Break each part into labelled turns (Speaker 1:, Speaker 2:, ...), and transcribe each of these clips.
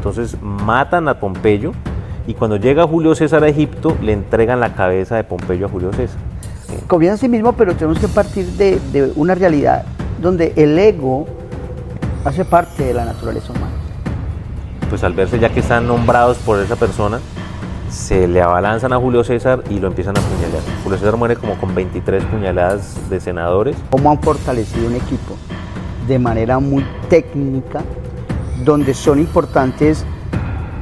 Speaker 1: Entonces matan a Pompeyo y cuando llega Julio César a Egipto le entregan la cabeza de Pompeyo a Julio César.
Speaker 2: Comienza así mismo, pero tenemos que partir de una realidad donde el ego hace parte de la naturaleza humana.
Speaker 1: Pues al verse ya que están nombrados por esa persona, se le abalanzan a Julio César y lo empiezan a apuñalar. Julio César muere como con 23 puñaladas de senadores.
Speaker 2: ¿Cómo han fortalecido un equipo? De manera muy técnica, donde son importantes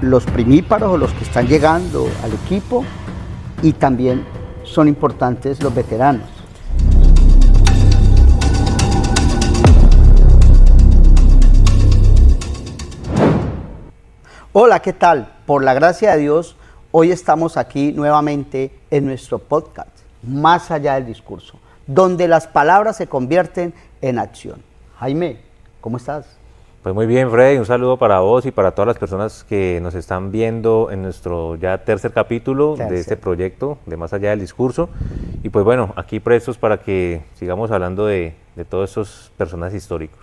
Speaker 2: los primíparos o los que están llegando al equipo y también son importantes los veteranos. Hola, ¿qué tal? Por la gracia de Dios, hoy estamos aquí nuevamente en nuestro podcast, Más allá del discurso, donde las palabras se convierten en acción. Jaime, ¿cómo estás?
Speaker 1: Pues muy bien, Freddy, un saludo para vos y para todas las personas que nos están viendo en nuestro ya tercer capítulo de este proyecto de Más allá del discurso. Y pues bueno, aquí prestos para que sigamos hablando de todos estos personajes históricos.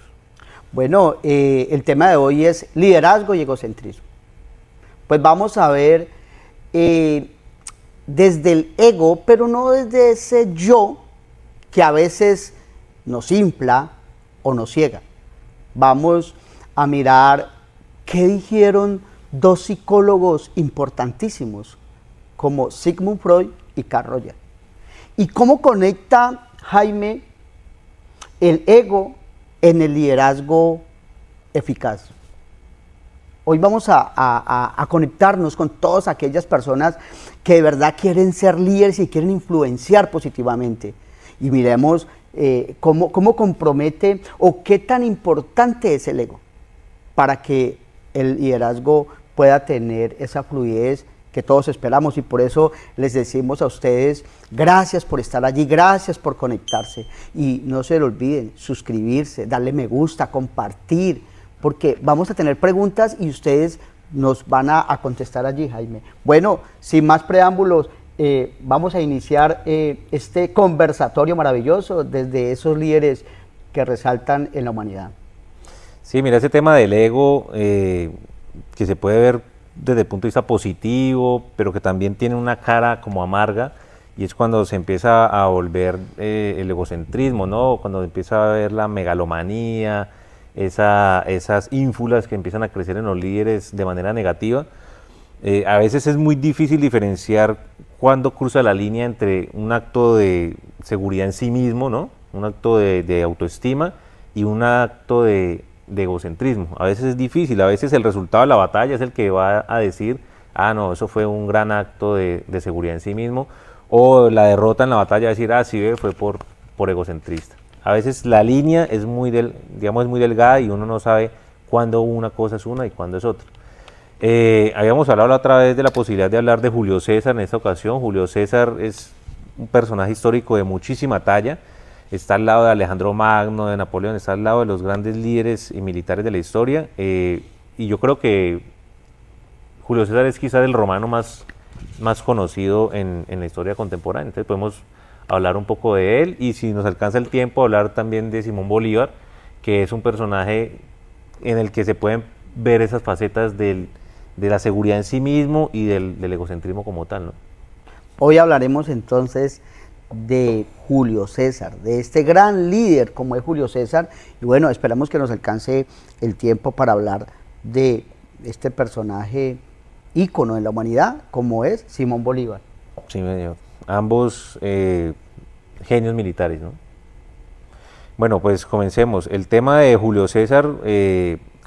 Speaker 2: Bueno, el tema de hoy es liderazgo y egocentrismo. Pues vamos a ver desde el ego, pero no desde ese yo que a veces nos infla o nos ciega. Vamos a mirar qué dijeron dos psicólogos importantísimos como Sigmund Freud y Carl Rogers. Y cómo conecta, Jaime, el ego en el liderazgo eficaz. Hoy vamos a conectarnos con todas aquellas personas que de verdad quieren ser líderes y quieren influenciar positivamente. Y miremos cómo compromete o qué tan importante es el ego para que el liderazgo pueda tener esa fluidez que todos esperamos. Y por eso les decimos a ustedes, gracias por estar allí, gracias por conectarse. Y no se lo olviden, suscribirse, darle me gusta, compartir, porque vamos a tener preguntas y ustedes nos van a contestar allí, Jaime. Bueno, sin más preámbulos, vamos a iniciar este conversatorio maravilloso desde esos líderes que resaltan en la humanidad.
Speaker 1: Sí, mira, ese tema del ego que se puede ver desde el punto de vista positivo, pero que también tiene una cara como amarga, y es cuando se empieza a volver el egocentrismo, ¿no? Cuando empieza a ver la megalomanía, esas ínfulas que empiezan a crecer en los líderes de manera negativa. A veces es muy difícil diferenciar cuándo cruza la línea entre un acto de seguridad en sí mismo, ¿no? Un acto de autoestima y un acto de egocentrismo. A veces es difícil, a veces el resultado de la batalla es el que va a decir, ah, no, eso fue un gran acto de seguridad en sí mismo, o la derrota en la batalla decir, ah, sí, fue por egocentrista. A veces la línea es muy delgada y uno no sabe cuándo una cosa es una y cuándo es otra. Habíamos hablado la otra vez de la posibilidad de hablar de Julio César en esta ocasión. Julio César es un personaje histórico de muchísima talla. Está al lado de Alejandro Magno, de Napoleón, está al lado de los grandes líderes y militares de la historia. Y yo creo que Julio César es quizás el romano más conocido en la historia contemporánea. Entonces podemos hablar un poco de él y, si nos alcanza el tiempo, hablar también de Simón Bolívar, que es un personaje en el que se pueden ver esas facetas de la seguridad en sí mismo y del egocentrismo como tal, ¿no?
Speaker 2: Hoy hablaremos entonces de Julio César, de este gran líder como es Julio César, y bueno, esperamos que nos alcance el tiempo para hablar de este personaje ícono en la humanidad como es Simón Bolívar.
Speaker 1: Sí, ambos genios militares, ¿no? Bueno, pues comencemos. El tema de Julio César,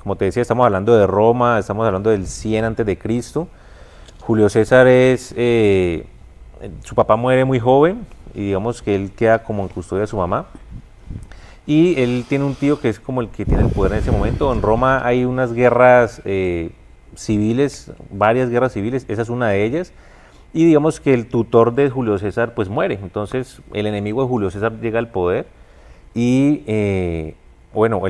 Speaker 1: como te decía, estamos hablando de Roma, estamos hablando del 100 a.C. Julio César su papá muere muy joven y digamos que él queda como en custodia de su mamá. Y él tiene un tío que es como el que tiene el poder en ese momento. En Roma hay unas guerras civiles, varias guerras civiles, esa es una de ellas. Y digamos que el tutor de Julio César pues muere, entonces el enemigo de Julio César llega al poder y el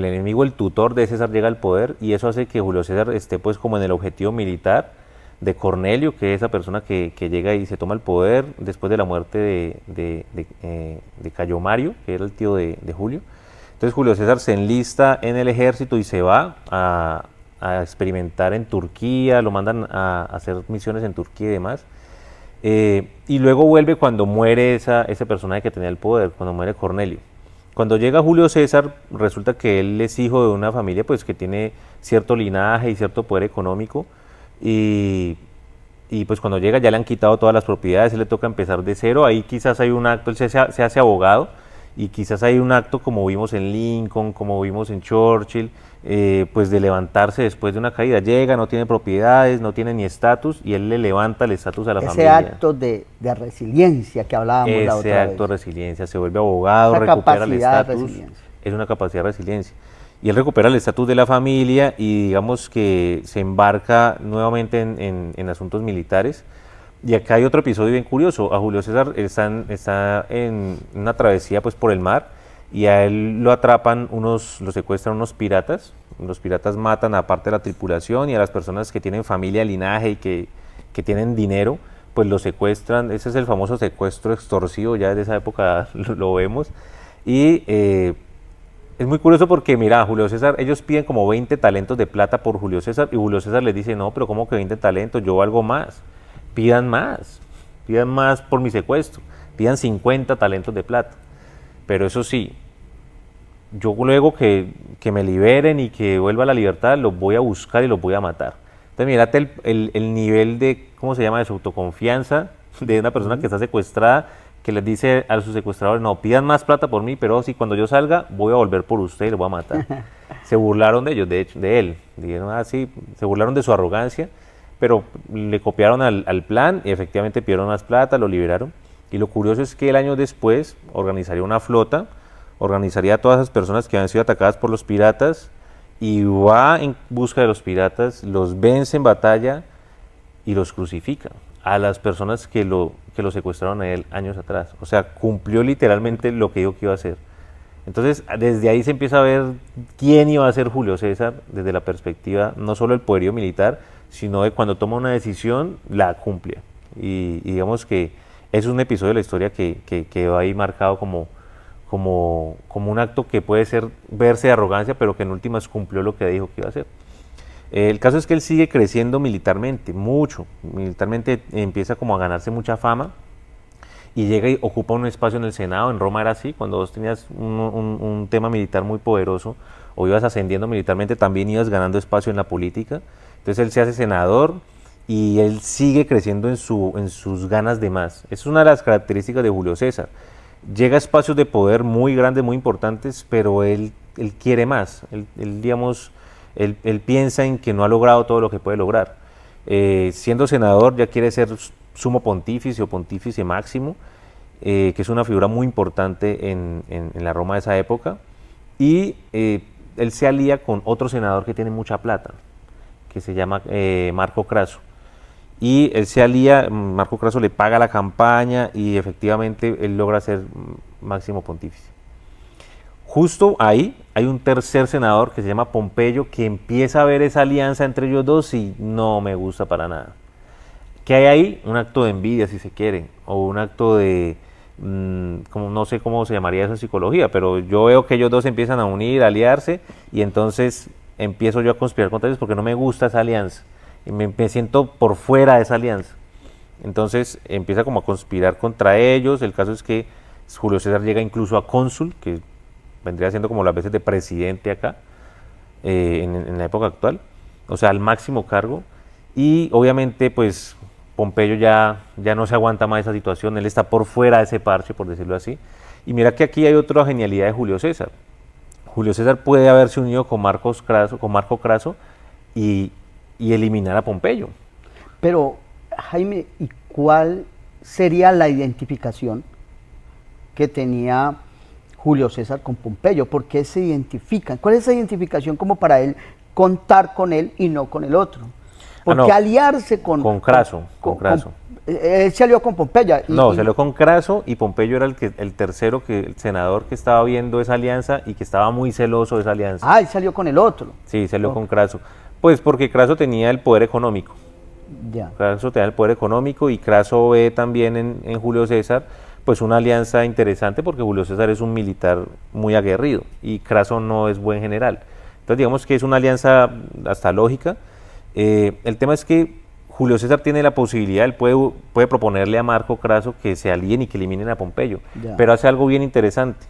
Speaker 1: enemigo, el tutor de César llega al poder, y eso hace que Julio César esté pues como en el objetivo militar de Cornelio, que es esa persona que llega y se toma el poder después de la muerte de Cayo Mario, que era el tío de Julio. Entonces Julio César se enlista en el ejército y se va a a experimentar en Turquía, lo mandan a hacer misiones en Turquía y demás. Y luego vuelve cuando muere ese personaje que tenía el poder, cuando muere Cornelio. Cuando llega Julio César, resulta que él es hijo de una familia pues, que tiene cierto linaje y cierto poder económico, y pues cuando llega ya le han quitado todas las propiedades, él le toca empezar de cero. Ahí quizás hay un acto, él se hace abogado, y quizás hay un acto como vimos en Lincoln, como vimos en Churchill, pues de levantarse después de una caída. Llega, no tiene propiedades, no tiene ni estatus, y él le levanta el estatus a la familia.
Speaker 2: Ese acto de resiliencia que hablábamos la otra vez.
Speaker 1: Ese acto de resiliencia, se vuelve abogado,
Speaker 2: Esa
Speaker 1: recupera el
Speaker 2: capacidad de
Speaker 1: estatus.
Speaker 2: resiliencia.
Speaker 1: Es una capacidad de resiliencia. Y él recupera el estatus de la familia y digamos que se embarca nuevamente en asuntos militares. Y acá hay otro episodio bien curioso. A Julio César está en una travesía pues, por el mar, y a él lo atrapan lo secuestran unos piratas. Los piratas matan a parte de la tripulación, y a las personas que tienen familia, linaje y que tienen dinero, pues lo secuestran. Ese es el famoso secuestro extorsivo, ya desde esa época lo vemos. Y es muy curioso porque, mira, Julio César, ellos piden como 20 talentos de plata por Julio César, y Julio César les dice, no, pero ¿cómo que 20 talentos? Yo valgo más. Pidan más por mi secuestro, pidan 50 talentos de plata. Pero eso sí, yo luego que me liberen y que vuelva a la libertad, los voy a buscar y los voy a matar. Entonces, mírate el nivel de, ¿cómo se llama?, de su autoconfianza de una persona que está secuestrada, que les dice a sus secuestradores, no, pidan más plata por mí, pero si cuando yo salga, voy a volver por usted y los voy a matar. Se burlaron de ellos, de hecho, de él. Dijeron así, se burlaron de su arrogancia, pero le copiaron al plan y efectivamente pidieron más plata, lo liberaron. Y lo curioso es que el año después organizaría una flota, organizaría a todas esas personas que habían sido atacadas por los piratas, y va en busca de los piratas, los vence en batalla y los crucifica a las personas que lo secuestraron a él años atrás. O sea, cumplió literalmente lo que dijo que iba a hacer. Entonces, desde ahí se empieza a ver quién iba a ser Julio César, desde la perspectiva no solo del poderío militar, sino de cuando toma una decisión, la cumple. Y digamos que es un episodio de la historia que quedó ahí marcado como un acto que puede verse de arrogancia, pero que en últimas cumplió lo que dijo que iba a hacer. El caso es que él sigue creciendo militarmente, mucho. Militarmente empieza como a ganarse mucha fama, y llega y ocupa un espacio en el Senado. En Roma era así, cuando vos tenías un tema militar muy poderoso o ibas ascendiendo militarmente, también ibas ganando espacio en la política. Entonces él se hace senador y él sigue creciendo en sus ganas de más. Esa es una de las características de Julio César. Llega a espacios de poder muy grandes, muy importantes, pero él quiere más. Él piensa en que no ha logrado todo lo que puede lograr. Siendo senador ya quiere ser sumo pontífice o pontífice máximo, que es una figura muy importante en la Roma de esa época, y él se alía con otro senador que tiene mucha plata, que se llama Marco Craso. Y él se alía, Marco Craso le paga la campaña y efectivamente él logra ser máximo pontífice. Justo ahí hay un tercer senador que se llama Pompeyo, que empieza a ver esa alianza entre ellos dos y no me gusta para nada. ¿Qué hay ahí? Un acto de envidia, si se quiere, o un acto de, como no sé cómo se llamaría eso en psicología, pero yo veo que ellos dos empiezan a unir, a aliarse, y entonces empiezo yo a conspirar contra ellos porque no me gusta esa alianza. Y me siento por fuera de esa alianza. Entonces empieza como a conspirar contra ellos. El caso es que Julio César llega incluso a cónsul, que vendría siendo como las veces de presidente acá, en la época actual, o sea, al máximo cargo. Y obviamente pues Pompeyo ya no se aguanta más esa situación, él está por fuera de ese parche, por decirlo así. Y mira que aquí hay otra genialidad de Julio César. Julio César puede haberse unido con Marco Craso y eliminar a Pompeyo.
Speaker 2: Pero, Jaime, ¿y cuál sería la identificación que tenía Julio César con Pompeyo? ¿Por qué se identifican? ¿Cuál es esa identificación como para él contar con él y no con el otro? ¿Por qué aliarse con
Speaker 1: Craso?
Speaker 2: Él se alió con Pompeyo.
Speaker 1: Se alió con Craso, y Pompeyo era el tercero, el senador que estaba viendo esa alianza y que estaba muy celoso de esa alianza.
Speaker 2: Ah, él salió con el otro.
Speaker 1: Sí, salió con Craso. Pues porque Craso tenía el poder económico.
Speaker 2: Ya.
Speaker 1: Craso tenía el poder económico, y Craso ve también en Julio César pues una alianza interesante, porque Julio César es un militar muy aguerrido y Craso no es buen general. Entonces digamos que es una alianza hasta lógica. El tema es que Julio César tiene la posibilidad, él puede proponerle a Marco Craso que se alíen y que eliminen a Pompeyo, pero hace algo bien interesante,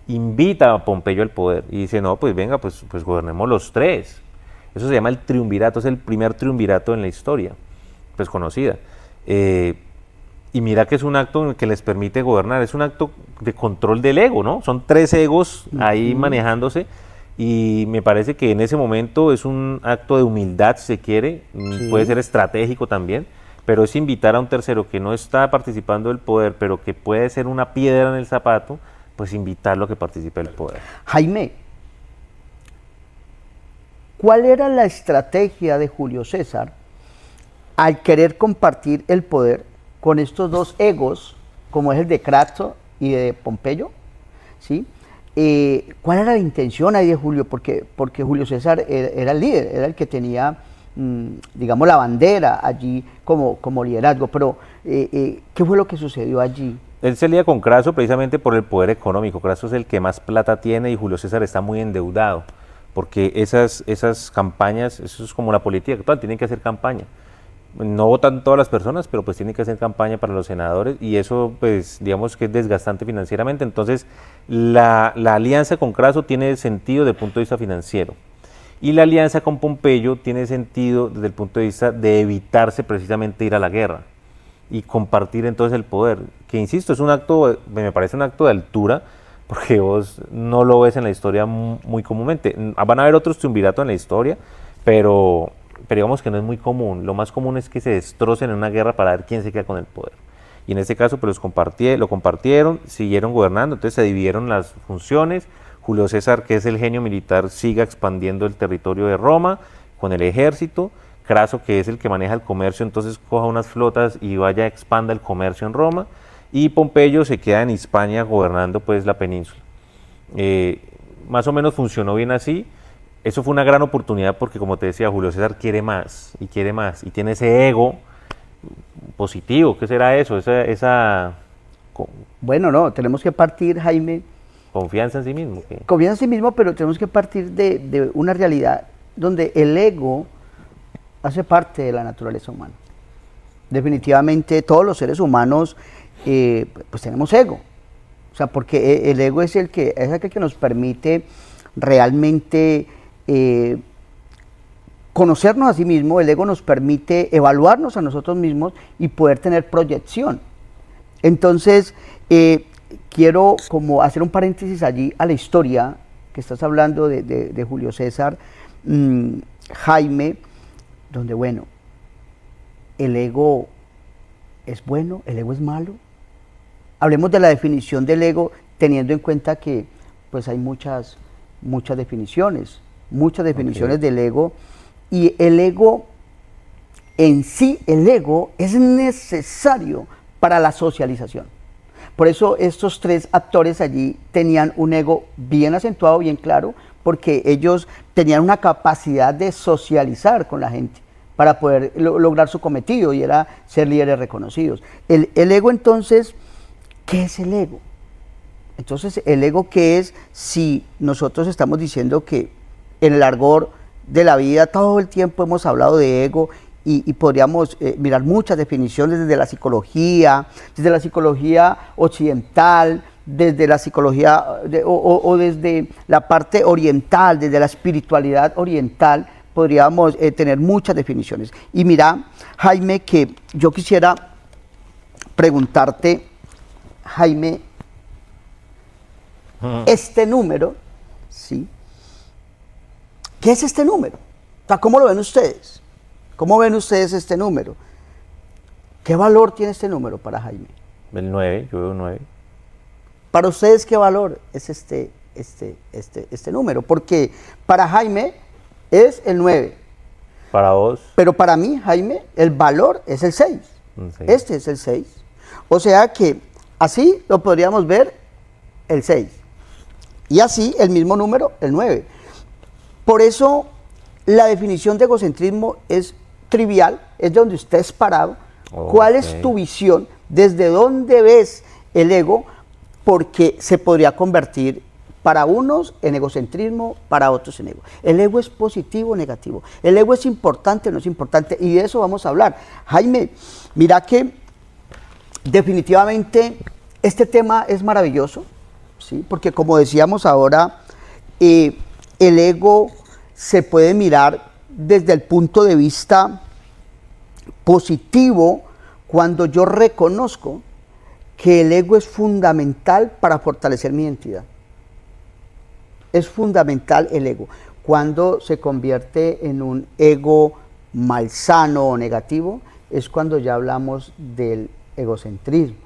Speaker 1: invita a Pompeyo al poder y dice, no, pues venga, pues gobernemos los tres. Eso se llama el triunvirato, es el primer triunvirato en la historia, pues conocida. Y mira que es un acto en el que les permite gobernar, es un acto de control del ego, ¿no? Son tres egos ahí manejándose y me parece que en ese momento es un acto de humildad, si se quiere, puede ser estratégico también, pero es invitar a un tercero que no está participando del poder, pero que puede ser una piedra en el zapato, pues invitarlo a que participe del poder.
Speaker 2: Jaime, ¿cuál era la estrategia de Julio César al querer compartir el poder con estos dos egos, como es el de Craso y de Pompeyo? ¿Sí? ¿Cuál era la intención ahí de Julio? Porque Julio César era el líder, era el que tenía, digamos, la bandera allí como liderazgo, pero ¿qué fue lo que sucedió allí?
Speaker 1: Él se lía con Craso precisamente por el poder económico. Craso es el que más plata tiene y Julio César está muy endeudado, porque esas campañas, eso es como la política actual, tienen que hacer campaña. No votan todas las personas, pero pues tienen que hacer campaña para los senadores y eso pues digamos que es desgastante financieramente. Entonces la alianza con Craso tiene sentido desde el punto de vista financiero y la alianza con Pompeyo tiene sentido desde el punto de vista de evitarse precisamente ir a la guerra y compartir entonces el poder, que insisto, es un acto, me parece un acto de altura, porque vos no lo ves en la historia muy comúnmente. Van a haber otros triunviratos en la historia, pero digamos que no es muy común. Lo más común es que se destrocen en una guerra para ver quién se queda con el poder. Y en este caso pues lo compartieron, siguieron gobernando, entonces se dividieron las funciones. Julio César, que es el genio militar, siga expandiendo el territorio de Roma con el ejército. Craso, que es el que maneja el comercio, entonces coja unas flotas y vaya, expanda el comercio en Roma. Y Pompeyo se queda en Hispania gobernando pues la península. Más o menos funcionó bien así. Eso fue una gran oportunidad porque, como te decía, Julio César quiere más y tiene ese ego positivo. ¿Qué será eso?
Speaker 2: Bueno, no, tenemos que partir, Jaime.
Speaker 1: Confianza en sí mismo.
Speaker 2: Confianza en sí mismo, pero tenemos que partir de una realidad donde el ego hace parte de la naturaleza humana. Definitivamente todos los seres humanos pues tenemos ego. O sea, porque el ego es el que nos permite realmente conocernos a sí mismo. El ego nos permite evaluarnos a nosotros mismos y poder tener proyección. Entonces, quiero como hacer un paréntesis allí a la historia que estás hablando de Julio César, Jaime, donde bueno, el ego es bueno, el ego es malo. Hablemos de la definición del ego teniendo en cuenta que pues hay muchas definiciones del ego, y el ego en sí, el ego es necesario para la socialización. Por eso estos tres actores allí tenían un ego bien acentuado, bien claro, porque ellos tenían una capacidad de socializar con la gente para poder lograr su cometido, y era ser líderes reconocidos. El ego, entonces, ¿qué es el ego? Entonces, el ego, ¿qué es? Si nosotros estamos diciendo que en el argot de la vida todo el tiempo hemos hablado de ego, y podríamos mirar muchas definiciones desde la psicología occidental, desde la psicología o desde la parte oriental, desde la espiritualidad oriental, podríamos tener muchas definiciones. Y mira, Jaime, que yo quisiera preguntarte, Jaime, este número, ¿sí? ¿Qué es este número? O sea, ¿cómo lo ven ustedes? ¿Cómo ven ustedes este número? ¿Qué valor tiene este número para Jaime?
Speaker 1: El 9, yo veo 9.
Speaker 2: Para ustedes, ¿qué valor es este número? Porque para Jaime es el 9.
Speaker 1: Para vos.
Speaker 2: Pero para mí, Jaime, el valor es el 6. Este es el 6. O sea que así lo podríamos ver el 6. Y así el mismo número, el 9. Por eso la definición de egocentrismo es trivial, es de donde usted es parado. ¿Cuál es tu visión? ¿Desde dónde ves el ego? Porque se podría convertir Para unos en egocentrismo, para otros en ego. El ego es positivo o negativo. El ego es importante o no es importante. Y de eso vamos a hablar. Jaime, mira que definitivamente este tema es maravilloso, ¿sí? Porque como decíamos ahora, el ego se puede mirar desde el punto de vista positivo cuando yo reconozco que el ego es fundamental para fortalecer mi identidad. Es fundamental el ego. Cuando se convierte en un ego malsano o negativo, es cuando ya hablamos del egocentrismo.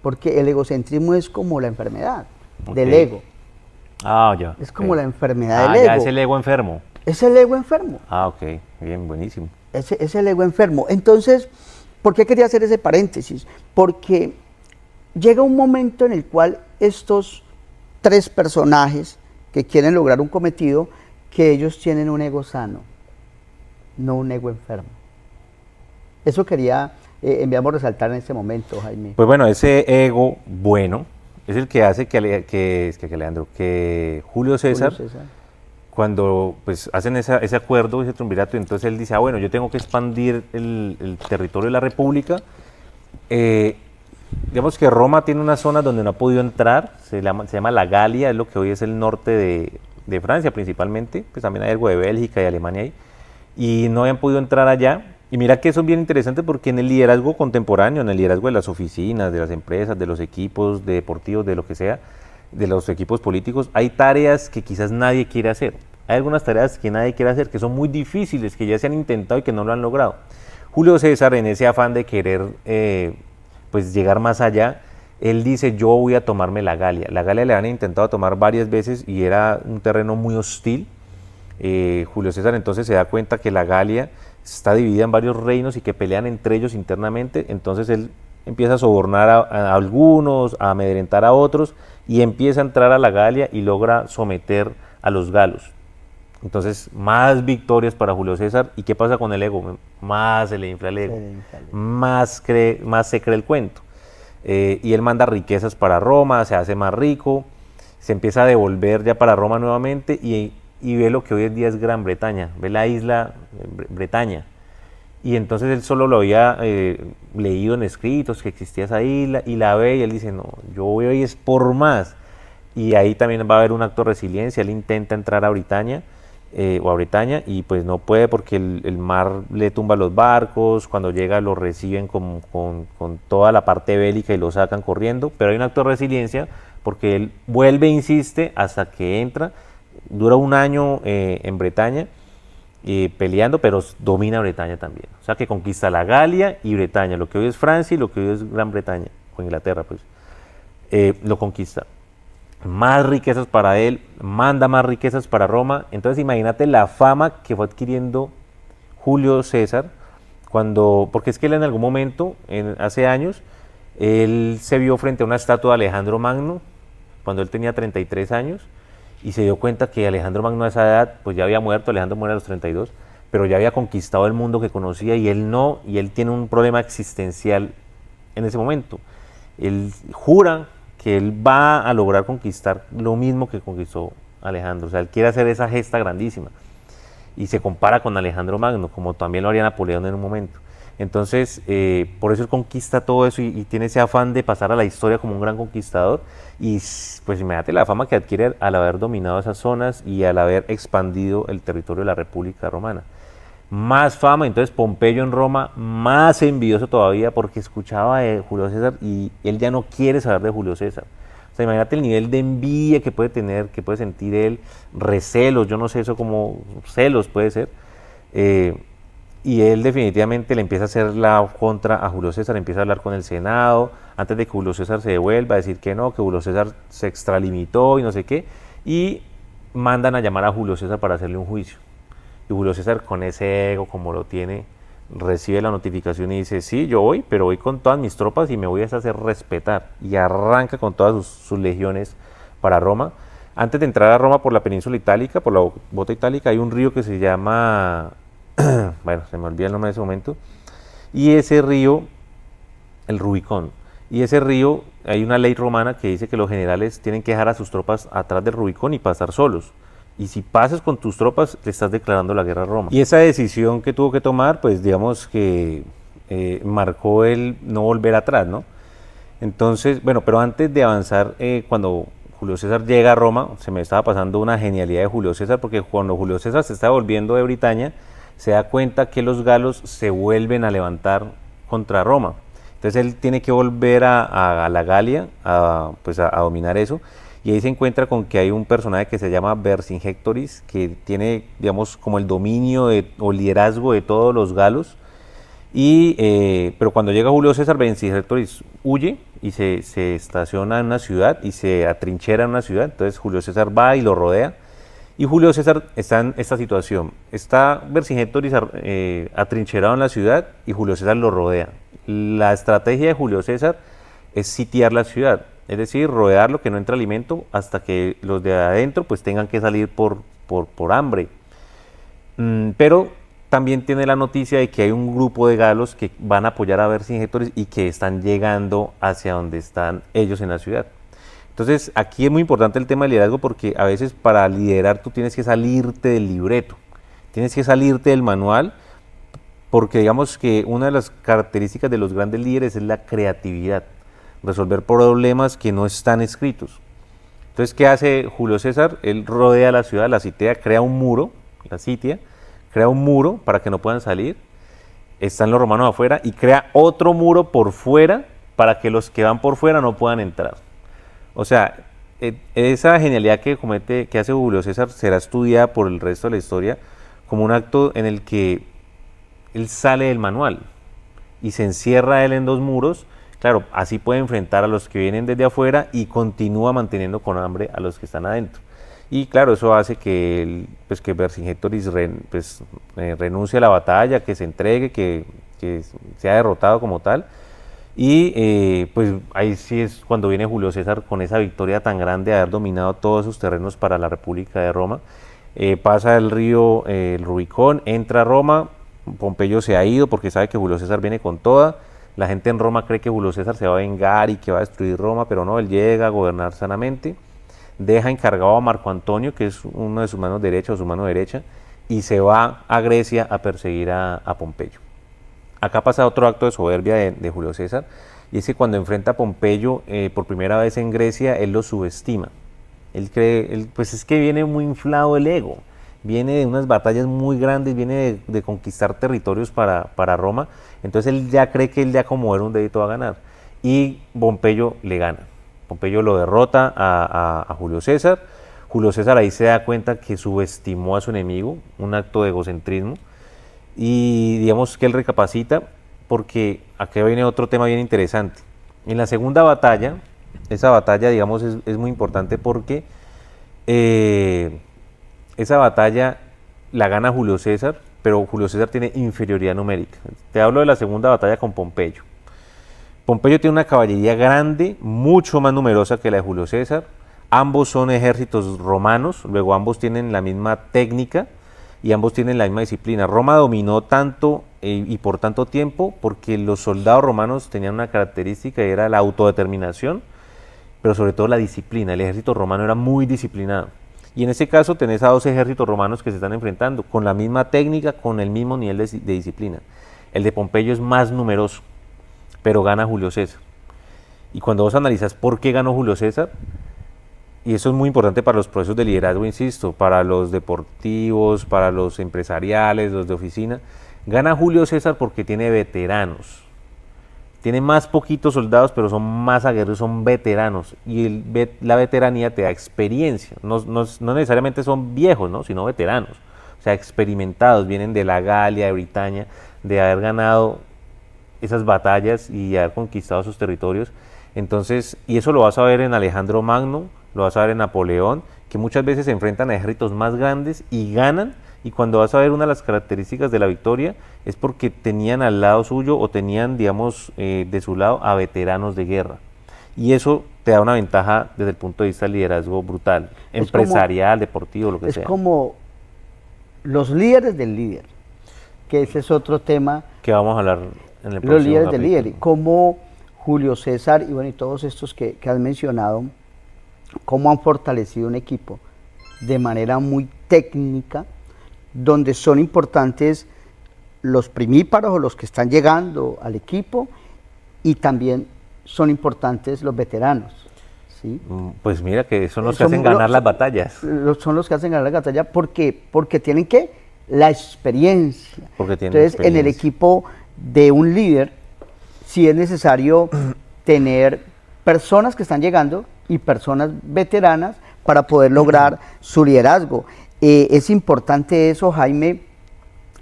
Speaker 2: Porque el egocentrismo es como la enfermedad del ego.
Speaker 1: Ah, ya.
Speaker 2: Es como la enfermedad del ego.
Speaker 1: Ya es el ego enfermo.
Speaker 2: Es el ego enfermo.
Speaker 1: Ah, ok. Bien, buenísimo.
Speaker 2: Es el ego enfermo. Entonces, ¿por qué quería hacer ese paréntesis? Porque llega un momento en el cual estos tres personajes que quieren lograr un cometido, que ellos tienen un ego sano, no un ego enfermo. Eso quería, enviamos resaltar en este momento, Jaime.
Speaker 1: Pues bueno, ese ego bueno es el que hace que Julio César, cuando pues hacen ese acuerdo, ese triunvirato, entonces él dice, bueno, yo tengo que expandir el territorio de la República. Digamos que Roma tiene una zona donde no ha podido entrar, se llama la Galia, es lo que hoy es el norte de Francia principalmente, pues también hay algo de Bélgica y Alemania ahí, y no habían podido entrar allá. Y mira que eso es bien interesante porque en el liderazgo contemporáneo, en el liderazgo de las oficinas, de las empresas, de los equipos deportivos, de lo que sea, de los equipos políticos, hay tareas que quizás nadie quiere hacer. Hay algunas tareas que nadie quiere hacer, que son muy difíciles, que ya se han intentado y que no lo han logrado. Julio César, en ese afán de querer pues llegar más allá, él dice, yo voy a tomarme la Galia. La Galia le han intentado tomar varias veces y era un terreno muy hostil. Julio César entonces se da cuenta que la Galia está dividida en varios reinos y que pelean entre ellos internamente, entonces él empieza a sobornar a algunos, a amedrentar a otros y empieza a entrar a la Galia y logra someter a los galos. Entonces, más victorias para Julio César. ¿Y qué pasa con el ego? Más se le infla el ego, más se cree el cuento. Y él manda riquezas para Roma, se hace más rico, se empieza a devolver ya para Roma nuevamente y ve lo que hoy en día es Gran Bretaña, ve la isla Bretaña. Y entonces él solo lo había leído en escritos que existía esa isla y la ve y él dice, no, yo voy hoy es por más. Y ahí también va a haber un acto de resiliencia, él intenta entrar a Britania, y pues no puede porque el mar le tumba los barcos, cuando llega lo reciben con toda la parte bélica y lo sacan corriendo, pero hay un acto de resiliencia porque él vuelve e insiste hasta que entra, dura un año en Bretaña peleando, pero domina Bretaña también, o sea que conquista la Galia y Bretaña, lo que hoy es Francia y lo que hoy es Gran Bretaña, o Inglaterra pues, lo conquista. Más riquezas para él, manda más riquezas para Roma. Entonces imagínate la fama que fue adquiriendo Julio César, porque es que él en algún momento, hace años, él se vio frente a una estatua de Alejandro Magno, cuando él tenía 33 años, y se dio cuenta que Alejandro Magno a esa edad, pues ya había muerto, Alejandro muere a los 32, pero ya había conquistado el mundo que conocía y él no, y él tiene un problema existencial en ese momento. Él jura que él va a lograr conquistar lo mismo que conquistó Alejandro, o sea, él quiere hacer esa gesta grandísima y se compara con Alejandro Magno, como también lo haría Napoleón en un momento. Entonces, por eso él conquista todo eso y tiene ese afán de pasar a la historia como un gran conquistador y pues imagínate la fama que adquiere al haber dominado esas zonas y al haber expandido el territorio de la República Romana. Más fama, entonces Pompeyo en Roma, más envidioso todavía porque escuchaba de Julio César y él ya no quiere saber de Julio César. O sea, imagínate el nivel de envidia que puede tener, que puede sentir él, recelos, yo no sé eso como celos puede ser. Y él definitivamente le empieza a hacer la contra a Julio César, empieza a hablar con el Senado, antes de que Julio César se devuelva, a decir que no, que Julio César se extralimitó y no sé qué, y mandan a llamar a Julio César para hacerle un juicio. Y Julio César, con ese ego como lo tiene, recibe la notificación y dice, sí, yo voy, pero voy con todas mis tropas y me voy a hacer respetar. Y arranca con todas sus legiones para Roma. Antes de entrar a Roma por la península itálica, por la bota itálica, hay un río que se llama, bueno, se me olvida el nombre de ese momento, y ese río, el Rubicón. Y ese río, hay una ley romana que dice que los generales tienen que dejar a sus tropas atrás del Rubicón y pasar solos. Y si pasas con tus tropas, le estás declarando la guerra a Roma. Y esa decisión que tuvo que tomar, pues digamos que marcó el no volver atrás, ¿no? Entonces, bueno, pero antes de avanzar, cuando Julio César llega a Roma, se me estaba pasando una genialidad de Julio César, porque cuando Julio César se está volviendo de Britania, se da cuenta que los galos se vuelven a levantar contra Roma. Entonces él tiene que volver a la Galia, pues a dominar eso, y ahí se encuentra con que hay un personaje que se llama Vercingétorix, que tiene, digamos, como el dominio o liderazgo de todos los galos, pero cuando llega Julio César, Vercingétorix huye y se estaciona en una ciudad y se atrinchera en una ciudad. Entonces Julio César va y lo rodea, y Julio César está en esta situación. Está Vercingétorix atrincherado en la ciudad y Julio César lo rodea. La estrategia de Julio César es sitiar la ciudad, es decir, rodearlo, que no entre alimento hasta que los de adentro pues tengan que salir por hambre. Pero también tiene la noticia de que hay un grupo de galos que van a apoyar a Vercingétorix y que están llegando hacia donde están ellos en la ciudad. Entonces aquí es muy importante el tema del liderazgo, porque a veces para liderar tú tienes que salirte del libreto, tienes que salirte del manual, porque digamos que una de las características de los grandes líderes es la creatividad, resolver problemas que no están escritos. Entonces, ¿qué hace Julio César? Él rodea la ciudad, la sitea, crea un muro, la sitia, crea un muro para que no puedan salir, están los romanos afuera, y crea otro muro por fuera para que los que van por fuera no puedan entrar. O sea, esa genialidad que hace Julio César será estudiada por el resto de la historia como un acto en el que él sale del manual y se encierra él en dos muros. Claro, así puede enfrentar a los que vienen desde afuera y continúa manteniendo con hambre a los que están adentro. Y claro, eso hace que Vercingétorix renuncie a la batalla, que se entregue, que sea derrotado como tal. Y pues ahí sí es cuando viene Julio César con esa victoria tan grande de haber dominado todos sus terrenos para la República de Roma. Pasa el río, el Rubicón, entra a Roma. Pompeyo se ha ido porque sabe que Julio César viene con toda. La gente en Roma cree que Julio César se va a vengar y que va a destruir Roma, pero no, él llega a gobernar sanamente. Deja encargado a Marco Antonio, que es uno de sus manos derechas o su mano derecha, y se va a Grecia a perseguir a Pompeyo. Acá pasa otro acto de soberbia de Julio César, y es que cuando enfrenta a Pompeyo por primera vez en Grecia, él lo subestima. Él cree, pues es que viene muy inflado el ego, viene de unas batallas muy grandes, viene de conquistar territorios para Roma, entonces él ya cree que él ya como era un dedito va a ganar, y Pompeyo le gana. Pompeyo lo derrota a Julio César. Julio César ahí se da cuenta que subestimó a su enemigo, un acto de egocentrismo, y digamos que él recapacita, porque aquí viene otro tema bien interesante. En la segunda batalla, esa batalla digamos es muy importante porque esa batalla la gana Julio César, pero Julio César tiene inferioridad numérica. Te hablo de la segunda batalla con Pompeyo. Pompeyo tiene una caballería grande, mucho más numerosa que la de Julio César. Ambos son ejércitos romanos, luego ambos tienen la misma técnica y ambos tienen la misma disciplina. Roma dominó tanto y por tanto tiempo porque los soldados romanos tenían una característica y era la autodeterminación, pero sobre todo la disciplina. El ejército romano era muy disciplinado. Y en este caso tenés a dos ejércitos romanos que se están enfrentando con la misma técnica, con el mismo nivel de disciplina. El de Pompeyo es más numeroso, pero gana Julio César. Y cuando vos analizás por qué ganó Julio César, y eso es muy importante para los procesos de liderazgo, insisto, para los deportivos, para los empresariales, los de oficina, gana Julio César porque tiene veteranos. Tiene más poquitos soldados, pero son más aguerridos, son veteranos. Y la veteranía te da experiencia. No necesariamente son viejos, ¿no? Sino veteranos. O sea, experimentados, vienen de la Galia, de Britania, de haber ganado esas batallas y haber conquistado sus territorios. Entonces, y eso lo vas a ver en Alejandro Magno, lo vas a ver en Napoleón, que muchas veces se enfrentan a ejércitos más grandes y ganan. Y cuando vas a ver una de las características de la victoria es porque tenían al lado suyo o tenían, digamos, de su lado a veteranos de guerra. Y eso te da una ventaja desde el punto de vista del liderazgo brutal, empresarial, deportivo, lo que sea.
Speaker 2: Es como los líderes del líder, que ese es otro tema.
Speaker 1: Que vamos a hablar en el próximo
Speaker 2: Los líderes del
Speaker 1: capítulo.
Speaker 2: líder, cómo Julio César y bueno, y todos estos que has mencionado, cómo han fortalecido un equipo de manera muy técnica, donde son importantes los primíparos o los que están llegando al equipo y también son importantes los veteranos. ¿Sí?
Speaker 1: Pues mira que son los que hacen ganar las batallas.
Speaker 2: Son los que hacen ganar la batalla porque tienen que la experiencia.
Speaker 1: Porque tienen
Speaker 2: Entonces,
Speaker 1: experiencia.
Speaker 2: en el equipo de un líder, sí es necesario tener personas que están llegando y personas veteranas para poder lograr su liderazgo. Es importante eso, Jaime,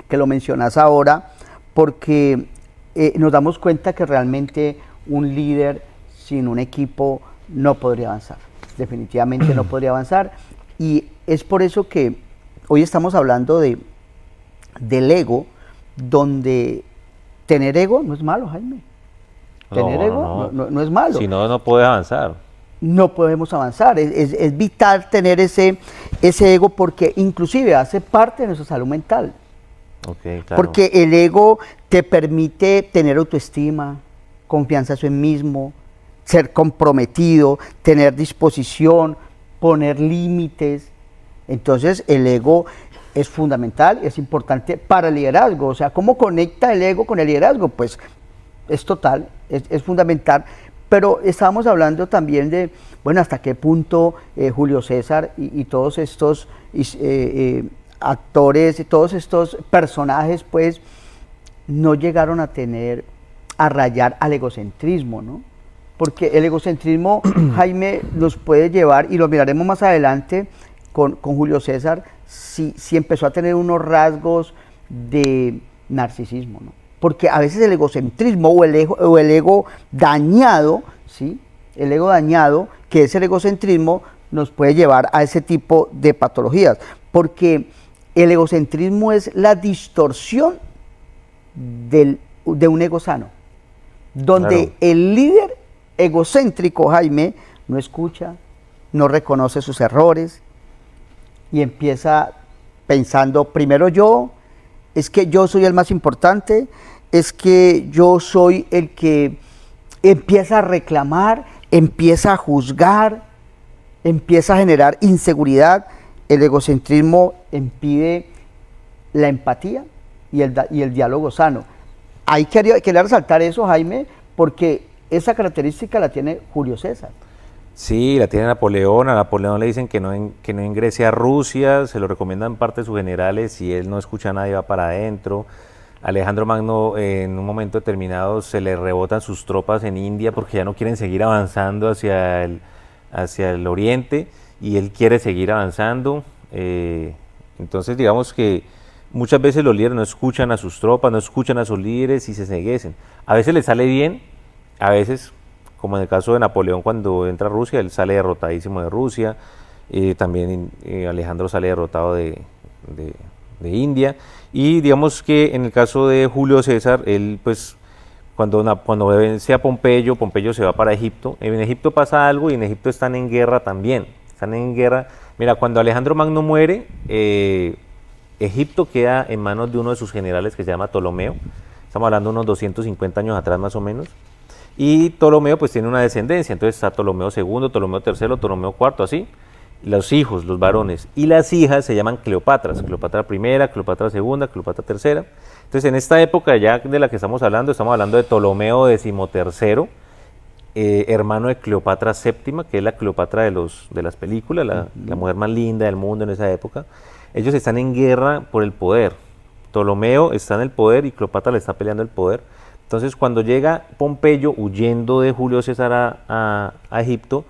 Speaker 2: que lo mencionas ahora, porque nos damos cuenta que realmente un líder sin un equipo no podría avanzar, definitivamente no podría avanzar, y es por eso que hoy estamos hablando del ego, donde tener ego no es malo, Jaime. Tener ego no es malo.
Speaker 1: Si no, no puede avanzar.
Speaker 2: No podemos avanzar, es vital tener ese ego porque inclusive hace parte de nuestra salud mental.
Speaker 1: Okay, claro.
Speaker 2: Porque el ego te permite tener autoestima, confianza en sí mismo, ser comprometido, tener disposición, poner límites. Entonces el ego es fundamental, es importante para el liderazgo. O sea, ¿cómo conecta el ego con el liderazgo? Pues es total, es fundamental. Pero estábamos hablando también de, bueno, hasta qué punto Julio César y todos estos actores, y todos estos personajes, pues, no llegaron a rayar al egocentrismo, ¿no? Porque el egocentrismo, Jaime, nos puede llevar, y lo miraremos más adelante con Julio César, si empezó a tener unos rasgos de narcisismo, ¿no? Porque a veces el egocentrismo o el ego dañado, ¿sí? El ego dañado, que es el egocentrismo, nos puede llevar a ese tipo de patologías. Porque el egocentrismo es la distorsión de un ego sano. Donde
Speaker 1: Claro.
Speaker 2: el líder egocéntrico, Jaime, no escucha, no reconoce sus errores y empieza pensando, primero yo, es que yo soy el más importante, es que yo soy el que empieza a reclamar, empieza a juzgar, empieza a generar inseguridad. El egocentrismo impide la empatía y el diálogo sano. Hay que resaltar eso, Jaime, porque esa característica la tiene Julio César.
Speaker 1: Sí, la tiene Napoleón. A Napoleón le dicen que no ingrese a Rusia, se lo recomiendan parte de sus generales, si él no escucha a nadie va para adentro. Alejandro Magno en un momento determinado se le rebotan sus tropas en India porque ya no quieren seguir avanzando hacia el oriente y él quiere seguir avanzando. Entonces digamos que muchas veces los líderes no escuchan a sus tropas, no escuchan a sus líderes y se enceguecen. A veces les sale bien, a veces, como en el caso de Napoleón cuando entra a Rusia, él sale derrotadísimo de Rusia, también Alejandro sale derrotado de India, y digamos que en el caso de Julio César, él pues cuando vence a Pompeyo, Pompeyo se va para Egipto. En Egipto pasa algo y en Egipto están en guerra también, están en guerra. Mira, cuando Alejandro Magno muere, Egipto queda en manos de uno de sus generales que se llama Ptolomeo, estamos hablando de unos 250 años atrás más o menos. Y Ptolomeo pues tiene una descendencia, entonces está Ptolomeo II, Ptolomeo III, Ptolomeo IV, así. Los hijos, los varones, y las hijas se llaman Cleopatras, Cleopatra I, Cleopatra II, Cleopatra III. Entonces en esta época ya de la que estamos hablando de Ptolomeo XIII, hermano de Cleopatra VII, que es la Cleopatra de las películas, la mujer más linda del mundo en esa época. Ellos están en guerra por el poder. Ptolomeo está en el poder y Cleopatra le está peleando el poder. Entonces cuando llega Pompeyo huyendo de Julio César a Egipto,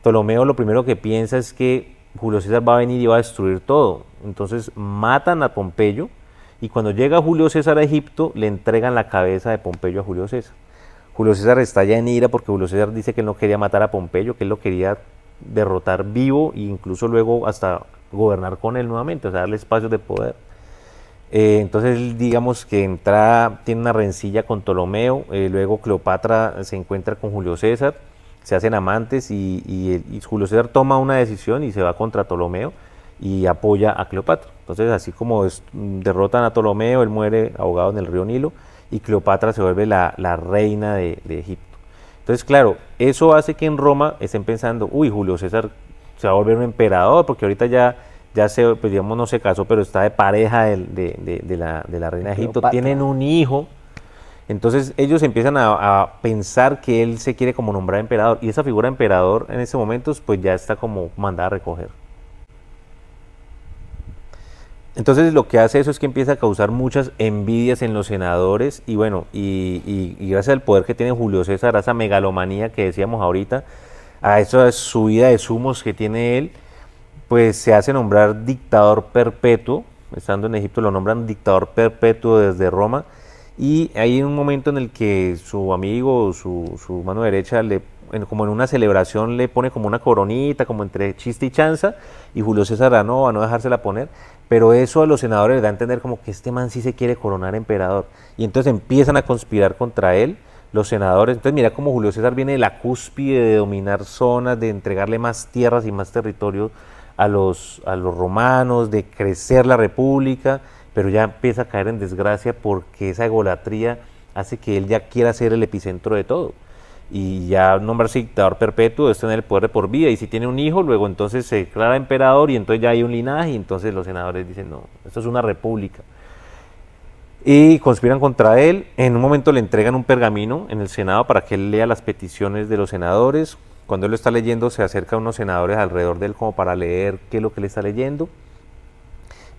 Speaker 1: Ptolomeo lo primero que piensa es que Julio César va a venir y va a destruir todo. Entonces matan a Pompeyo y cuando llega Julio César a Egipto le entregan la cabeza de Pompeyo a Julio César. Julio César estalla en ira porque Julio César dice que él no quería matar a Pompeyo, que él lo quería derrotar vivo e incluso luego hasta gobernar con él nuevamente, o sea, darle espacios de poder. Entonces digamos que tiene una rencilla con Ptolomeo, luego Cleopatra se encuentra con Julio César, se hacen amantes y Julio César toma una decisión y se va contra Ptolomeo y apoya a Cleopatra. Entonces así como derrotan a Ptolomeo, él muere ahogado en el río Nilo y Cleopatra se vuelve la reina de Egipto. Entonces, claro, eso hace que en Roma estén pensando, uy, Julio César se va a volver un emperador, porque ahorita ya se, pues digamos, no se casó, pero está de pareja de la reina de Egipto,
Speaker 2: Cleopatra.
Speaker 1: tienen un hijo. Entonces ellos empiezan a pensar que él se quiere como nombrar emperador, y esa figura de emperador en ese momento pues ya está como mandada a recoger. Entonces lo que hace eso es que empieza a causar muchas envidias en los senadores, y bueno, y gracias al poder que tiene Julio César, a esa megalomanía que decíamos ahorita, a esa subida de humos que tiene él, pues se hace nombrar dictador perpetuo. Estando en Egipto lo nombran dictador perpetuo desde Roma, y hay un momento en el que su amigo, su mano derecha, como en una celebración, le pone como una coronita, como entre chiste y chanza, y Julio César a no dejársela poner, pero eso a los senadores les da a entender como que este man sí se quiere coronar emperador, y entonces empiezan a conspirar contra él los senadores. Entonces mira cómo Julio César viene de la cúspide de dominar zonas, de entregarle más tierras y más territorio a los romanos, de crecer la república, pero ya empieza a caer en desgracia porque esa egolatría hace que él ya quiera ser el epicentro de todo. Y ya nombrarse dictador perpetuo es tener el poder de por vida, y si tiene un hijo, luego entonces se declara emperador, y entonces ya hay un linaje, y entonces los senadores dicen, no, esto es una república. Y conspiran contra él. En un momento le entregan un pergamino en el Senado para que él lea las peticiones de los senadores. Cuando él lo está leyendo, se acerca a unos senadores alrededor de él como para leer qué es lo que él está leyendo.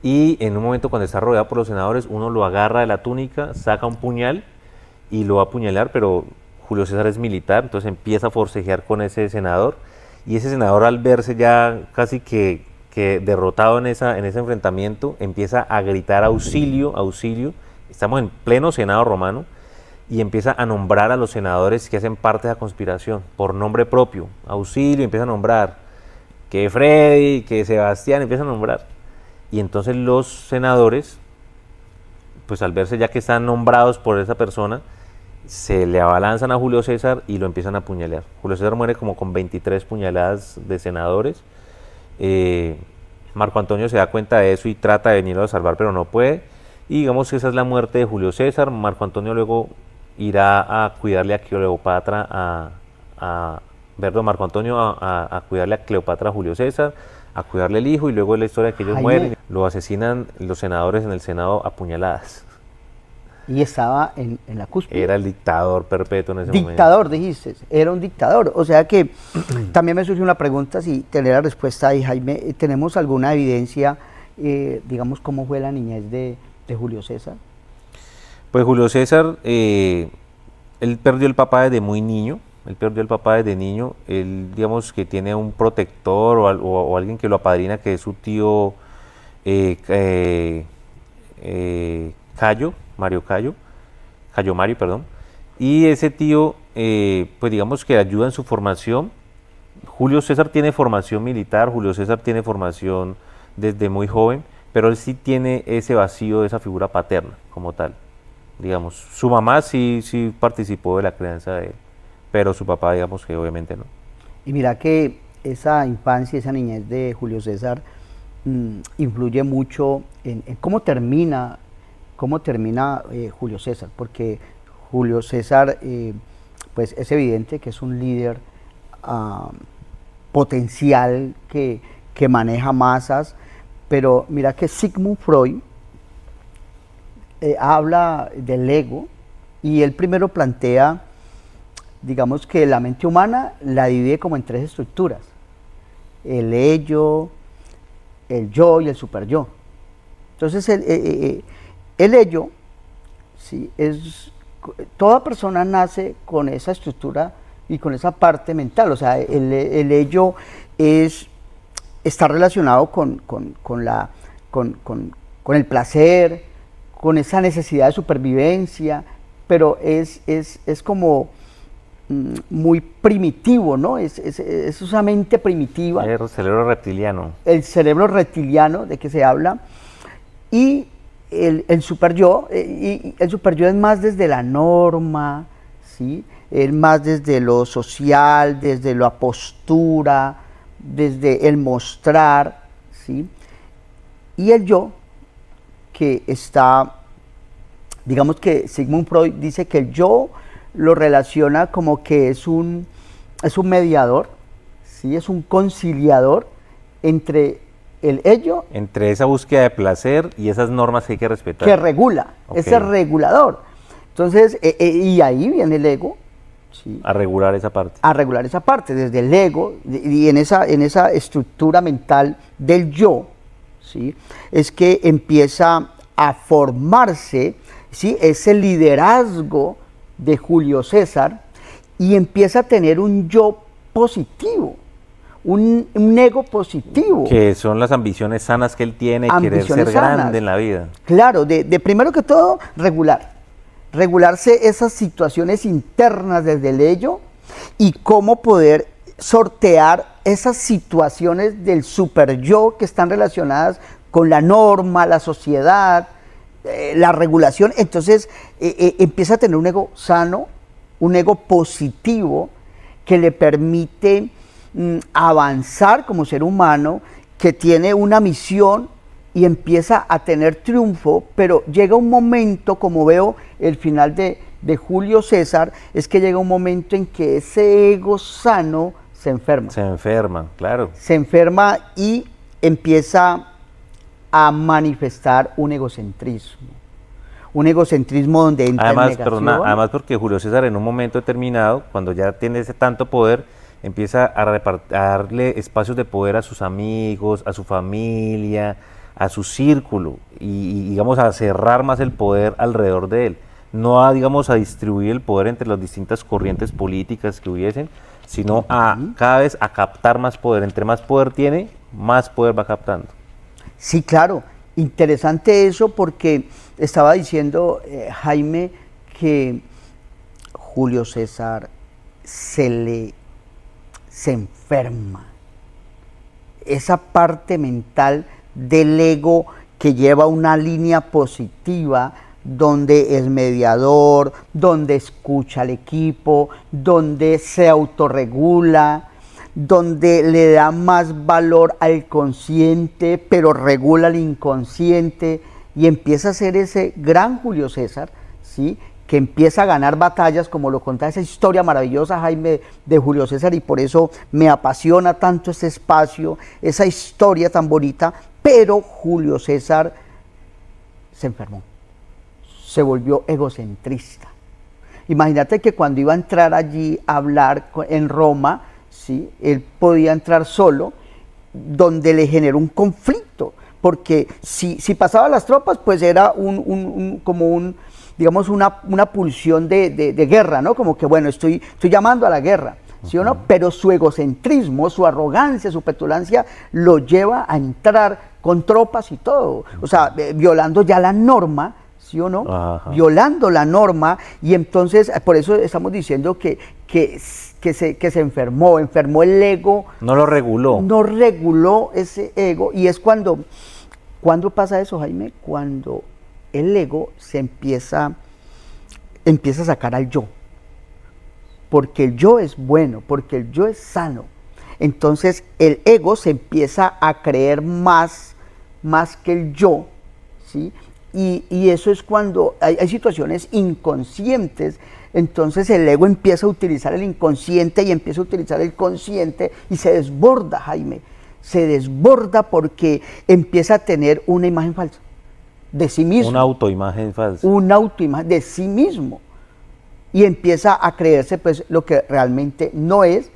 Speaker 1: Y en un momento, cuando está rodeado por los senadores, uno lo agarra de la túnica, saca un puñal y lo va a apuñalar, pero Julio César es militar, entonces empieza a forcejear con ese senador, y ese senador, al verse ya casi que derrotado en ese enfrentamiento, empieza a gritar auxilio, auxilio. Estamos en pleno Senado romano, y empieza a nombrar a los senadores que hacen parte de la conspiración por nombre propio. Auxilio, empieza a nombrar que Freddy, que Sebastián, empieza a nombrar. Y entonces los senadores, pues al verse ya que están nombrados por esa persona, se le abalanzan a Julio César y lo empiezan a apuñalar. Julio César muere como con 23 puñaladas de senadores. Marco Antonio se da cuenta de eso y trata de venirlo a salvar, pero no puede. Y digamos que esa es la muerte de Julio César. Marco Antonio luego irá a cuidarle a Cleopatra, Marco Antonio a cuidarle a Cleopatra a Julio César, a cuidarle el hijo, y luego es la historia de que ellos mueren. Lo asesinan los senadores en el Senado a puñaladas.
Speaker 2: Y estaba en la cúspide.
Speaker 1: Era el dictador perpetuo en ese momento.
Speaker 2: Dictador, dijiste, era un dictador. O sea que también me surge una pregunta, si tener la respuesta ahí, Jaime. ¿Tenemos alguna evidencia, digamos, cómo fue la niñez de Julio César?
Speaker 1: Pues Julio César, él perdió el papá desde muy niño. Él, digamos, que tiene un protector o alguien que lo apadrina, que es su tío Cayo Mario, perdón. Y ese tío, pues digamos que ayuda en su formación. Julio César tiene formación militar, Julio César tiene formación desde muy joven, pero él sí tiene ese vacío de esa figura paterna como tal. Digamos, su mamá sí participó de la crianza de él, pero su papá, digamos que obviamente no.
Speaker 2: Y mira que esa infancia, esa niñez de Julio César influye mucho en cómo termina Julio César, porque Julio César, pues es evidente que es un líder potencial que maneja masas, pero mira que Sigmund Freud habla del ego, y él primero plantea, digamos, que la mente humana la divide como en tres estructuras: el ello, el yo y el superyo. Entonces el ello, ¿sí?, toda persona nace con esa estructura y con esa parte mental. O sea, el ello está relacionado con el placer, con esa necesidad de supervivencia, pero es como muy primitivo, ¿no? Es esa mente primitiva.
Speaker 1: El cerebro reptiliano.
Speaker 2: El cerebro reptiliano de que se habla. Y el superyo, el superyo es más desde la norma, ¿sí? Es más desde lo social, desde la postura, desde el mostrar, ¿sí? Y el yo, que está, digamos que Sigmund Freud dice que el yo lo relaciona como que es un mediador, ¿sí? Es un conciliador entre el ello.
Speaker 1: Entre esa búsqueda de placer y esas normas que hay que respetar.
Speaker 2: Que regula,
Speaker 1: Okay.
Speaker 2: ese regulador. Entonces, y ahí viene el ego, ¿sí?
Speaker 1: A regular esa parte.
Speaker 2: A regular esa parte, desde el ego y en esa estructura mental del yo, ¿sí? Es que empieza a formarse, ¿sí? Ese liderazgo de Julio César y empieza a tener un yo positivo, un ego positivo.
Speaker 1: Que son las ambiciones sanas que él tiene, querer ser grande en la vida.
Speaker 2: Claro, de primero que todo, regularse esas situaciones internas desde el ello y cómo poder sortear esas situaciones del super yo que están relacionadas con la norma, la sociedad, la regulación. Entonces empieza a tener un ego sano, un ego positivo que le permite avanzar como ser humano, que tiene una misión y empieza a tener triunfo, pero llega un momento, como veo el final de Julio César, es que llega un momento en que ese ego sano se enferma.
Speaker 1: Se enferma, claro.
Speaker 2: Se enferma y empieza a manifestar un egocentrismo. Un egocentrismo donde entra en negación.
Speaker 1: Además porque Julio César en un momento determinado, cuando ya tiene ese tanto poder, empieza a darle espacios de poder a sus amigos, a su familia, a su círculo y digamos a cerrar más el poder alrededor de él, no a digamos a distribuir el poder entre las distintas corrientes políticas que hubiesen, sino a cada vez a captar más poder. Entre más poder tiene, más poder va captando.
Speaker 2: Sí, claro, interesante eso porque estaba diciendo Jaime que Julio César se enferma, esa parte mental del ego que lleva una línea positiva, donde es mediador, donde escucha al equipo, donde se autorregula, donde le da más valor al consciente, pero regula el inconsciente y empieza a ser ese gran Julio César, ¿sí? Que empieza a ganar batallas, como lo contaba esa historia maravillosa, Jaime, de Julio César, y por eso me apasiona tanto ese espacio, esa historia tan bonita. Pero Julio César se enfermó, se volvió egocentrista. Imagínate que cuando iba a entrar allí a hablar en Roma, ¿sí? Él podía entrar solo, donde le generó un conflicto, porque si pasaba las tropas, pues era digamos una pulsión de guerra, ¿no? Como que bueno, estoy llamando a la guerra, ¿sí o no? Pero su egocentrismo, su arrogancia, su petulancia lo lleva a entrar con tropas y todo, o sea, violando ya la norma, ¿sí o no? Ajá. Violando la norma, y entonces por eso estamos diciendo que se enfermó el ego.
Speaker 1: No lo reguló.
Speaker 2: No reguló ese ego, y es cuando pasa eso, Jaime, cuando el ego se empieza a sacar al yo, porque el yo es bueno, porque el yo es sano. Entonces el ego se empieza a creer más que el yo, ¿sí? Y eso es cuando hay situaciones inconscientes, entonces el ego empieza a utilizar el inconsciente y empieza a utilizar el consciente y se desborda, Jaime, se desborda porque empieza a tener una imagen falsa de sí mismo.
Speaker 1: Una autoimagen falsa.
Speaker 2: Una autoimagen de sí mismo. Y empieza a creerse pues lo que realmente no es,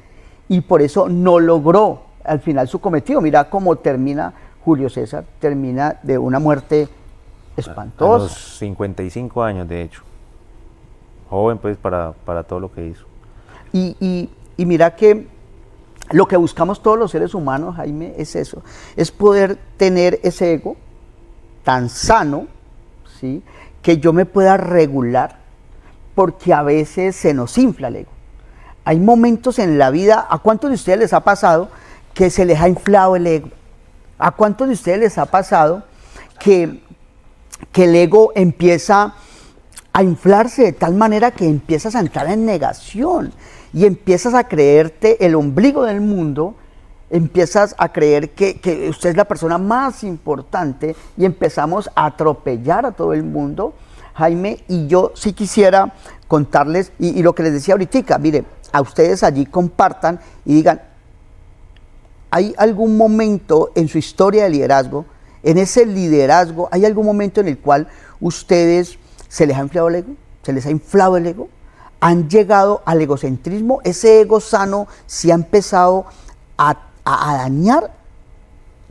Speaker 2: y por eso no logró al final su cometido. Mira cómo termina Julio César, termina de una muerte espantosa.
Speaker 1: A los 55 años, de hecho. Joven pues para todo lo que hizo.
Speaker 2: Y mira que lo que buscamos todos los seres humanos, Jaime, es eso, es poder tener ese ego tan sano, ¿sí? Que yo me pueda regular, porque a veces se nos infla el ego. Hay momentos en la vida, ¿a cuántos de ustedes les ha pasado que se les ha inflado el ego? ¿A cuántos de ustedes les ha pasado que el ego empieza a inflarse de tal manera que empiezas a entrar en negación y empiezas a creerte el ombligo del mundo, empiezas a creer que usted es la persona más importante y empezamos a atropellar a todo el mundo, Jaime? Y yo sí quisiera contarles, y lo que les decía ahorita, mire, a ustedes allí compartan y digan, ¿hay algún momento en su historia de liderazgo, en ese liderazgo, hay algún momento en el cual ustedes se les ha inflado el ego? ¿Se les ha inflado el ego? ¿Han llegado al egocentrismo? ¿Ese ego sano se ha empezado a dañar?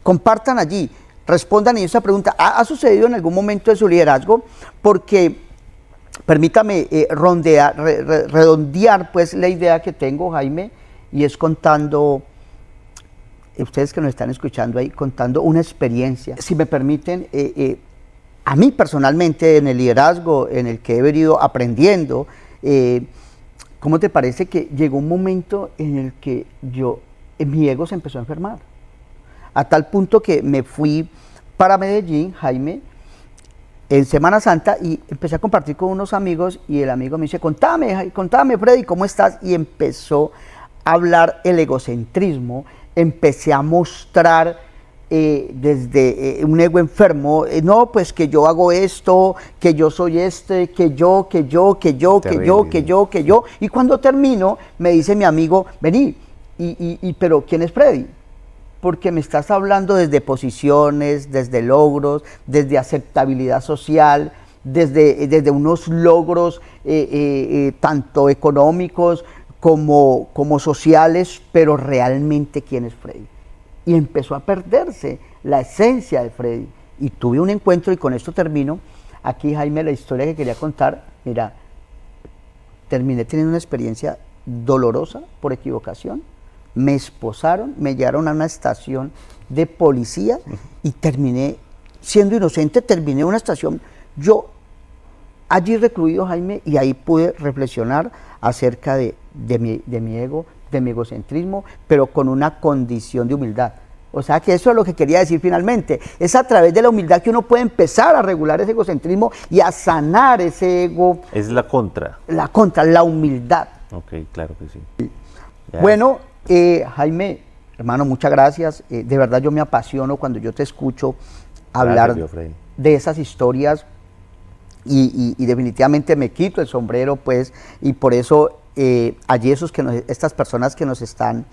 Speaker 2: Compartan allí, respondan en esa pregunta. ¿Ha sucedido en algún momento de su liderazgo? Porque, permítame redondear pues la idea que tengo, Jaime, y es contando, ustedes que nos están escuchando ahí, contando una experiencia. Si me permiten, a mí personalmente en el liderazgo en el que he venido aprendiendo, ¿cómo te parece que llegó un momento en el que mi ego se empezó a enfermar? A tal punto que me fui para Medellín, Jaime, en Semana Santa, y empecé a compartir con unos amigos, y el amigo me dice, contame Freddy, ¿cómo estás? Y empezó a hablar el egocentrismo, empecé a mostrar desde un ego enfermo, no, pues que yo hago esto, que yo soy que yo, y cuando termino, me dice mi amigo, vení, pero ¿quién es Freddy? Porque me estás hablando desde posiciones, desde logros, desde aceptabilidad social, desde unos logros tanto económicos como sociales, pero realmente ¿quién es Freddy? Y empezó a perderse la esencia de Freddy. Y tuve un encuentro, y con esto termino. Aquí, Jaime, la historia que quería contar, mira, terminé teniendo una experiencia dolorosa por equivocación. Me esposaron, me llevaron a una estación de policía y terminé siendo inocente, terminé en una estación. Yo allí recluido, Jaime, y ahí pude reflexionar acerca de mi ego, de mi egocentrismo, pero con una condición de humildad. O sea que eso es lo que quería decir finalmente. Es a través de la humildad que uno puede empezar a regular ese egocentrismo y a sanar ese ego.
Speaker 1: Es la contra.
Speaker 2: La humildad.
Speaker 1: Ok, claro que sí. Ya.
Speaker 2: Bueno, Jaime, hermano, muchas gracias. De verdad yo me apasiono cuando yo te escucho hablar de esas historias y definitivamente me quito el sombrero, pues, y por eso allí estas personas que nos están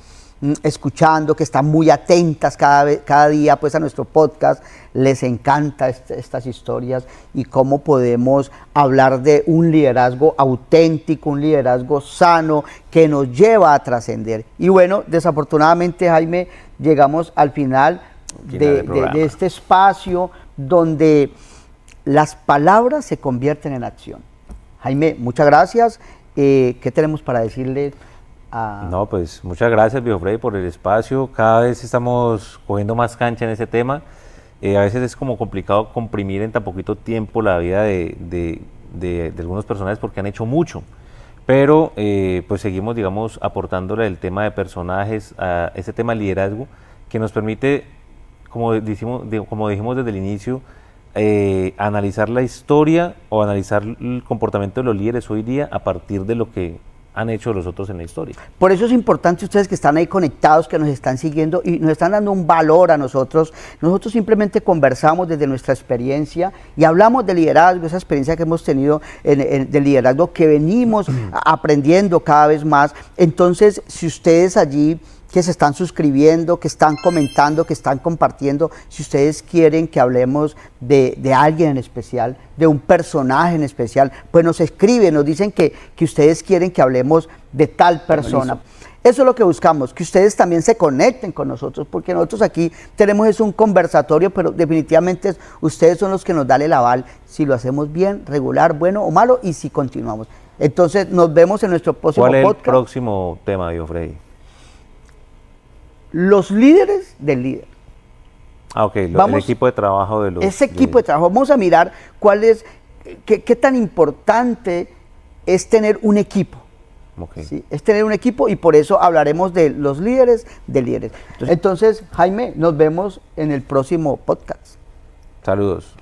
Speaker 2: escuchando, que están muy atentas cada día pues a nuestro podcast, les encanta estas historias y cómo podemos hablar de un liderazgo auténtico, un liderazgo sano que nos lleva a trascender. Y bueno, desafortunadamente, Jaime, llegamos al final de este espacio donde las palabras se convierten en acción. Jaime, muchas gracias. ¿Qué tenemos para decirle?
Speaker 1: No, pues muchas gracias, viejo Freddy, por el espacio. Cada vez estamos cogiendo más cancha en ese tema. A veces es como complicado comprimir en tan poquito tiempo la vida de algunos personajes porque han hecho mucho. Pero pues seguimos, digamos, aportándole el tema de personajes a ese tema de liderazgo que nos permite, como dijimos desde el inicio, analizar la historia o analizar el comportamiento de los líderes hoy día a partir de lo que han hecho los otros en la historia. Por eso es importante ustedes que están ahí conectados, que nos están siguiendo y nos están dando un valor a nosotros. Nosotros simplemente conversamos desde nuestra experiencia y hablamos de liderazgo, esa experiencia que hemos tenido de liderazgo que venimos aprendiendo cada vez más. Entonces, si ustedes allí que se están suscribiendo, que están comentando, que están compartiendo, si ustedes quieren que hablemos de alguien en especial, de un personaje en especial, pues nos escriben, nos dicen que ustedes quieren que hablemos de tal persona. Eso es lo que buscamos, que ustedes también se conecten con nosotros, porque nosotros aquí tenemos un conversatorio, pero definitivamente ustedes son los que nos dan el aval, si lo hacemos bien, regular, bueno o malo, y si continuamos. Entonces nos vemos en nuestro próximo podcast. ¿Cuál es el próximo tema, viejo Freddy? Los líderes del líder. Ok, el equipo de trabajo de los... Ese equipo de trabajo, vamos a mirar qué tan importante es tener un equipo. Okay. ¿Sí? Es tener un equipo y por eso hablaremos de los líderes de líderes. Entonces, Jaime, nos vemos en el próximo podcast. Saludos.